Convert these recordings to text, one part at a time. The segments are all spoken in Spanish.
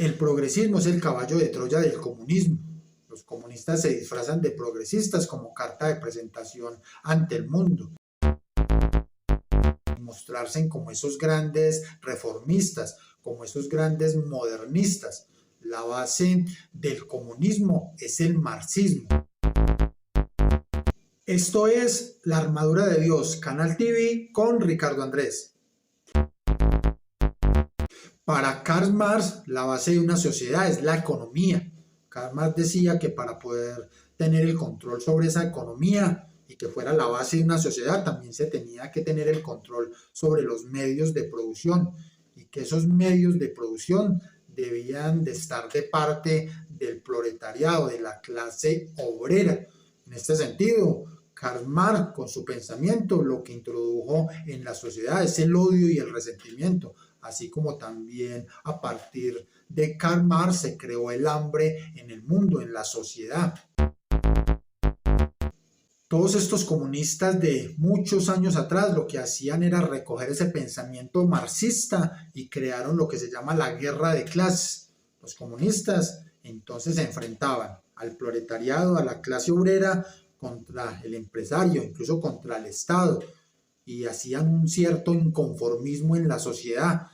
El progresismo es el caballo de Troya del comunismo. Los comunistas se disfrazan de progresistas como carta de presentación ante el mundo. Mostrarse como esos grandes reformistas, como esos grandes modernistas. La base del comunismo es el marxismo. Esto es La Armadura de Dios, Canal TV con Ricardo Andrés. Para Karl Marx, la base de una sociedad es la economía. Karl Marx decía que para poder tener el control sobre esa economía y que fuera la base de una sociedad, también se tenía que tener el control sobre los medios de producción y que esos medios de producción debían de estar de parte del proletariado, de la clase obrera. En este sentido, Karl Marx, con su pensamiento, lo que introdujo en la sociedad es el odio y el resentimiento, así como también a partir de Karl Marx se creó el hambre en el mundo, en la sociedad. Todos estos comunistas de muchos años atrás lo que hacían era recoger ese pensamiento marxista y crearon lo que se llama la guerra de clases. Los comunistas entonces se enfrentaban al proletariado, a la clase obrera, contra el empresario, incluso contra el Estado, y hacían un cierto inconformismo en la sociedad.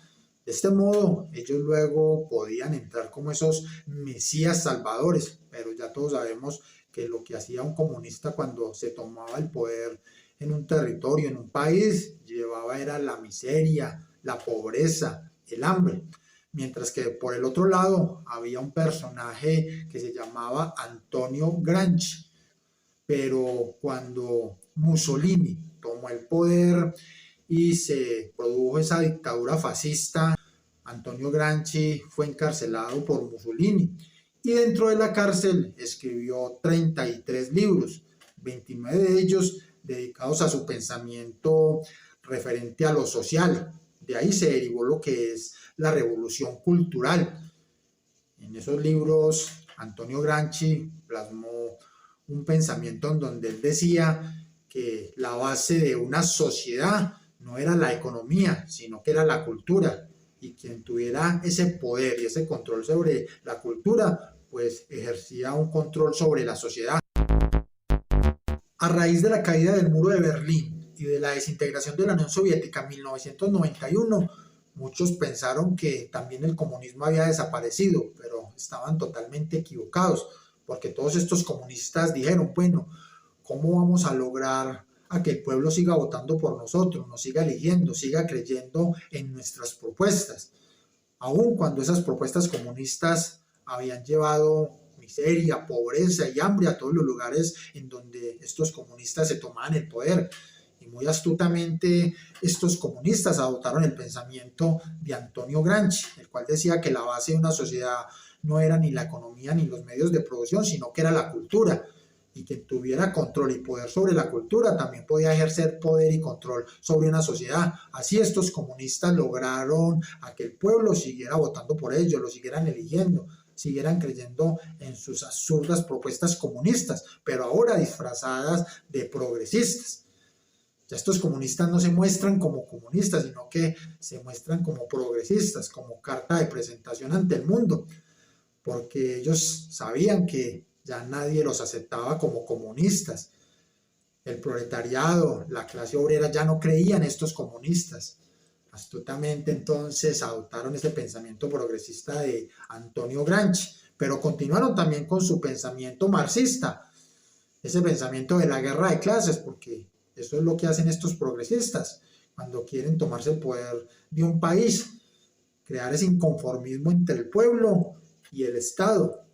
De este modo, ellos luego podían entrar como esos mesías salvadores, pero ya todos sabemos que lo que hacía un comunista cuando se tomaba el poder en un territorio, en un país, llevaba era la miseria, la pobreza, el hambre. Mientras que por el otro lado había un personaje que se llamaba Antonio Gramsci, pero cuando Mussolini tomó el poder y se produjo esa dictadura fascista, Antonio Gramsci fue encarcelado por Mussolini y dentro de la cárcel escribió 33 libros, 29 de ellos dedicados a su pensamiento referente a lo social. De ahí se derivó lo que es la revolución cultural. En esos libros, Antonio Gramsci plasmó un pensamiento en donde él decía que la base de una sociedad no era la economía, sino que era la cultura. Y quien tuviera ese poder y ese control sobre la cultura, pues ejercía un control sobre la sociedad. A raíz de la caída del muro de Berlín y de la desintegración de la Unión Soviética en 1991, muchos pensaron que también el comunismo había desaparecido, pero estaban totalmente equivocados, porque todos estos comunistas dijeron, bueno, ¿cómo vamos a lograr a que el pueblo siga votando por nosotros, nos siga eligiendo, siga creyendo en nuestras propuestas? Aun cuando esas propuestas comunistas habían llevado miseria, pobreza y hambre a todos los lugares en donde estos comunistas se tomaban el poder. Y muy astutamente estos comunistas adoptaron el pensamiento de Antonio Gramsci, el cual decía que la base de una sociedad no era ni la economía ni los medios de producción, sino que era la cultura. Y quien tuviera control y poder sobre la cultura también podía ejercer poder y control sobre una sociedad. Así estos comunistas lograron a que el pueblo siguiera votando por ellos, lo siguieran eligiendo, siguieran creyendo en sus absurdas propuestas comunistas, pero ahora disfrazadas de progresistas. Ya estos comunistas no se muestran como comunistas, sino que se muestran como progresistas, como carta de presentación ante el mundo, porque ellos sabían que ya nadie los aceptaba como comunistas. El proletariado, la clase obrera ya no creía en estos comunistas. Astutamente entonces adoptaron ese pensamiento progresista de Antonio Gramsci, pero continuaron también con su pensamiento marxista, ese pensamiento de la guerra de clases, porque eso es lo que hacen estos progresistas cuando quieren tomarse el poder de un país, crear ese inconformismo entre el pueblo y el Estado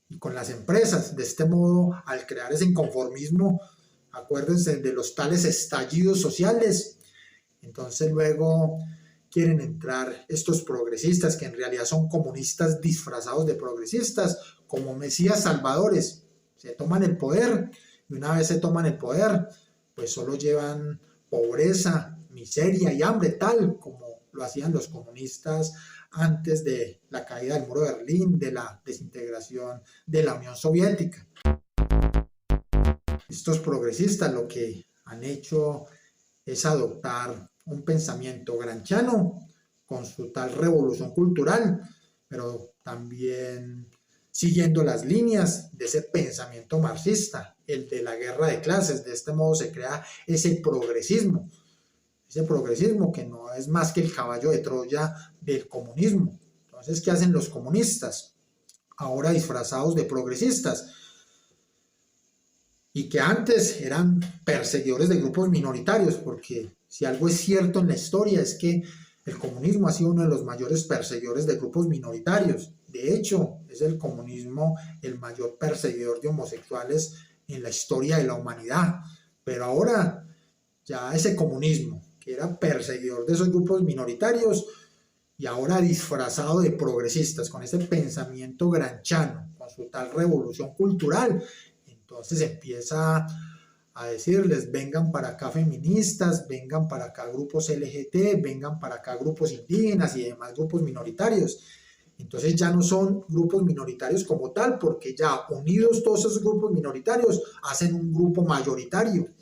y con las empresas. De este modo, al crear ese inconformismo, acuérdense de los tales estallidos sociales, entonces luego quieren entrar estos progresistas, que en realidad son comunistas disfrazados de progresistas, como mesías salvadores. Se toman el poder y una vez se toman el poder, pues solo llevan pobreza, miseria y hambre, tal como lo hacían los comunistas antes de la caída del muro de Berlín, de la desintegración de la Unión Soviética. Estos progresistas lo que han hecho es adoptar un pensamiento gramsciano con su tal revolución cultural, pero también siguiendo las líneas de ese pensamiento marxista, el de la guerra de clases. De este modo se crea ese progresismo que no es más que el caballo de Troya del comunismo. Entonces, ¿qué hacen los comunistas? Ahora disfrazados de progresistas, y que antes eran perseguidores de grupos minoritarios, porque si algo es cierto en la historia es que el comunismo ha sido uno de los mayores perseguidores de grupos minoritarios. De hecho, es el comunismo el mayor perseguidor de homosexuales en la historia de la humanidad. Pero ahora ya ese comunismo, que era perseguidor de esos grupos minoritarios, y ahora disfrazado de progresistas, con ese pensamiento granchano, con su tal revolución cultural, entonces empieza a decirles: vengan para acá feministas, vengan para acá grupos LGT, vengan para acá grupos indígenas y demás grupos minoritarios. Entonces ya no son grupos minoritarios como tal, porque ya unidos todos esos grupos minoritarios hacen un grupo mayoritario.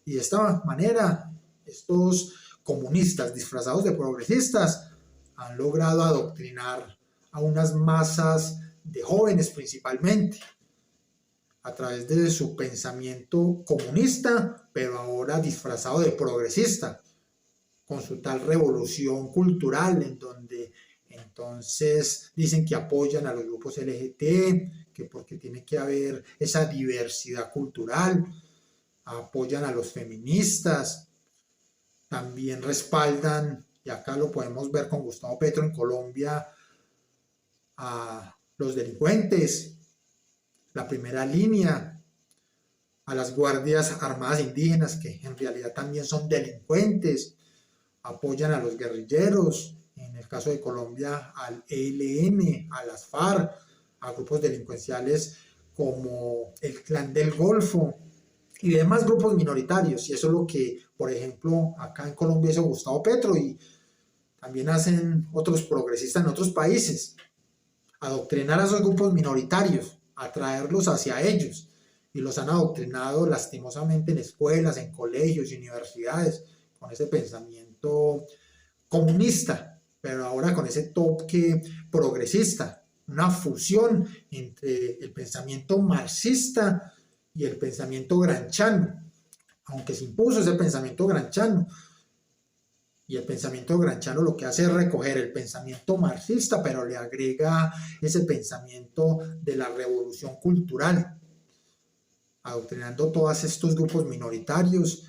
Y de esta manera, estos comunistas disfrazados de progresistas han logrado adoctrinar a unas masas de jóvenes principalmente, a través de su pensamiento comunista, pero ahora disfrazado de progresista, con su tal revolución cultural, en donde entonces dicen que apoyan a los grupos LGT, que porque tiene que haber esa diversidad cultural, apoyan a los feministas, también respaldan, y acá lo podemos ver con Gustavo Petro en Colombia, a los delincuentes, la primera línea, a las guardias armadas indígenas, que en realidad también son delincuentes, apoyan a los guerrilleros, en el caso de Colombia al ELN, a las FARC, a grupos delincuenciales como el Clan del Golfo y demás grupos minoritarios. Y eso es lo que, por ejemplo, acá en Colombia hizo Gustavo Petro, y también hacen otros progresistas en otros países: adoctrinar a esos grupos minoritarios, atraerlos hacia ellos, y los han adoctrinado lastimosamente en escuelas, en colegios y universidades, con ese pensamiento comunista, pero ahora con ese toque progresista, una fusión entre el pensamiento marxista y el pensamiento granchano, aunque se impuso ese pensamiento granchano. Y el pensamiento granchano lo que hace es recoger el pensamiento marxista, pero le agrega ese pensamiento de la revolución cultural, adoctrinando todos estos grupos minoritarios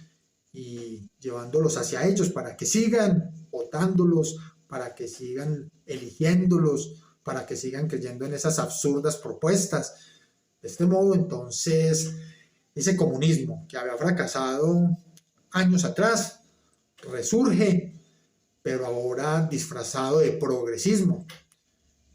y llevándolos hacia ellos para que sigan votándolos, para que sigan eligiéndolos, para que sigan creyendo en esas absurdas propuestas. De este modo, entonces, ese comunismo que había fracasado años atrás resurge, pero ahora disfrazado de progresismo,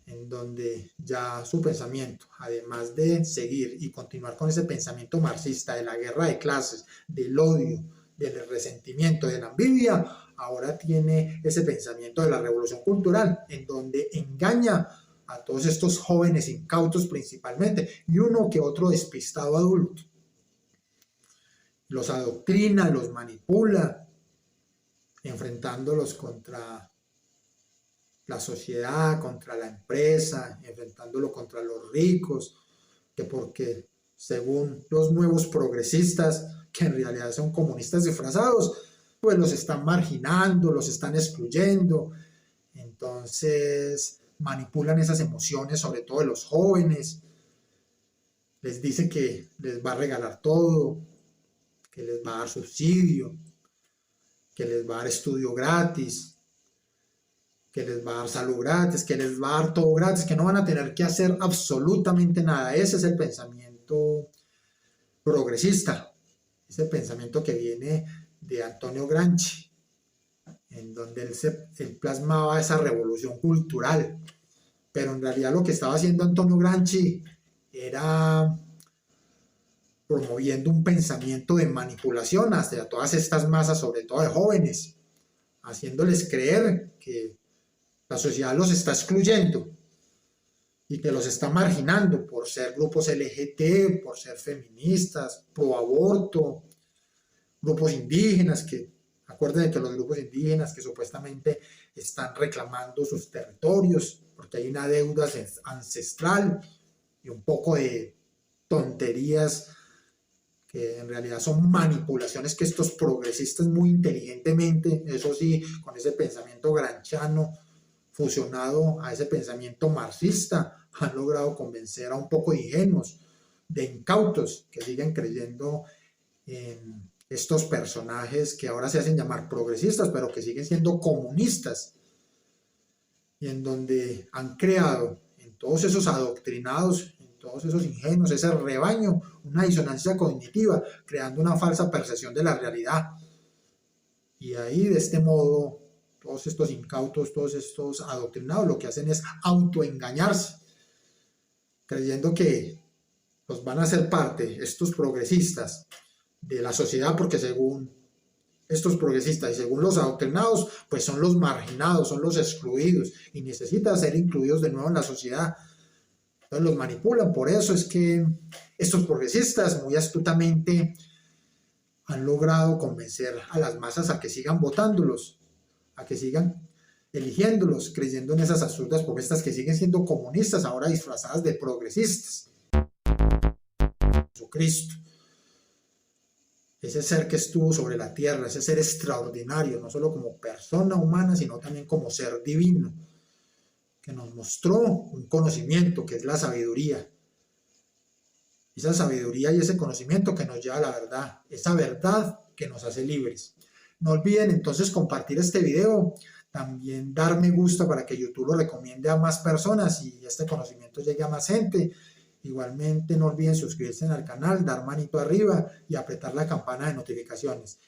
en donde ya su pensamiento, además de seguir y continuar con ese pensamiento marxista de la guerra de clases, del odio, del resentimiento, de la envidia, ahora tiene ese pensamiento de la revolución cultural, en donde engaña a todos estos jóvenes incautos principalmente, y uno que otro despistado adulto. Los adoctrina, los manipula, enfrentándolos contra la sociedad, contra la empresa, enfrentándolo contra los ricos, que porque según los nuevos progresistas, que en realidad son comunistas disfrazados, pues los están marginando, los están excluyendo. Entonces manipulan esas emociones, sobre todo de los jóvenes. Les dice que les va a regalar todo, que les va a dar subsidio, que les va a dar estudio gratis, que les va a dar salud gratis, que les va a dar todo gratis, que no van a tener que hacer absolutamente nada. Ese es el pensamiento progresista, ese pensamiento que viene de Antonio Gramsci, en donde él plasmaba esa revolución cultural. Pero en realidad lo que estaba haciendo Antonio Gramsci era promoviendo un pensamiento de manipulación hacia todas estas masas, sobre todo de jóvenes, haciéndoles creer que la sociedad los está excluyendo y que los está marginando por ser grupos LGT, por ser feministas, pro aborto, grupos indígenas, que Acuérdense que los grupos indígenas que supuestamente están reclamando sus territorios porque hay una deuda ancestral y un poco de tonterías que en realidad son manipulaciones que estos progresistas muy inteligentemente, eso sí, con ese pensamiento gramsciano fusionado a ese pensamiento marxista, han logrado convencer a un poco de ingenuos, de incautos, que siguen creyendo en estos personajes que ahora se hacen llamar progresistas, pero que siguen siendo comunistas, y en donde han creado en todos esos adoctrinados, en todos esos ingenuos, ese rebaño, una disonancia cognitiva, creando una falsa percepción de la realidad. Y ahí, de este modo, todos estos incautos, todos estos adoctrinados, lo que hacen es autoengañarse, creyendo que pues, van a ser parte, estos progresistas, de la sociedad, porque según estos progresistas y según los adoctrinados, pues son los marginados, son los excluidos y necesitan ser incluidos de nuevo en la sociedad. Entonces los manipulan. Por eso es que estos progresistas muy astutamente han logrado convencer a las masas a que sigan votándolos, a que sigan eligiéndolos, creyendo en esas absurdas propuestas que siguen siendo comunistas, ahora disfrazadas de progresistas. Jesucristo, ese ser que estuvo sobre la tierra, ese ser extraordinario, no solo como persona humana, sino también como ser divino, que nos mostró un conocimiento que es la sabiduría. Esa sabiduría y ese conocimiento que nos lleva a la verdad, esa verdad que nos hace libres. No olviden entonces compartir este video, también dar me gusta para que YouTube lo recomiende a más personas y este conocimiento llegue a más gente. Igualmente no olviden suscribirse al canal, dar manito arriba y apretar la campana de notificaciones.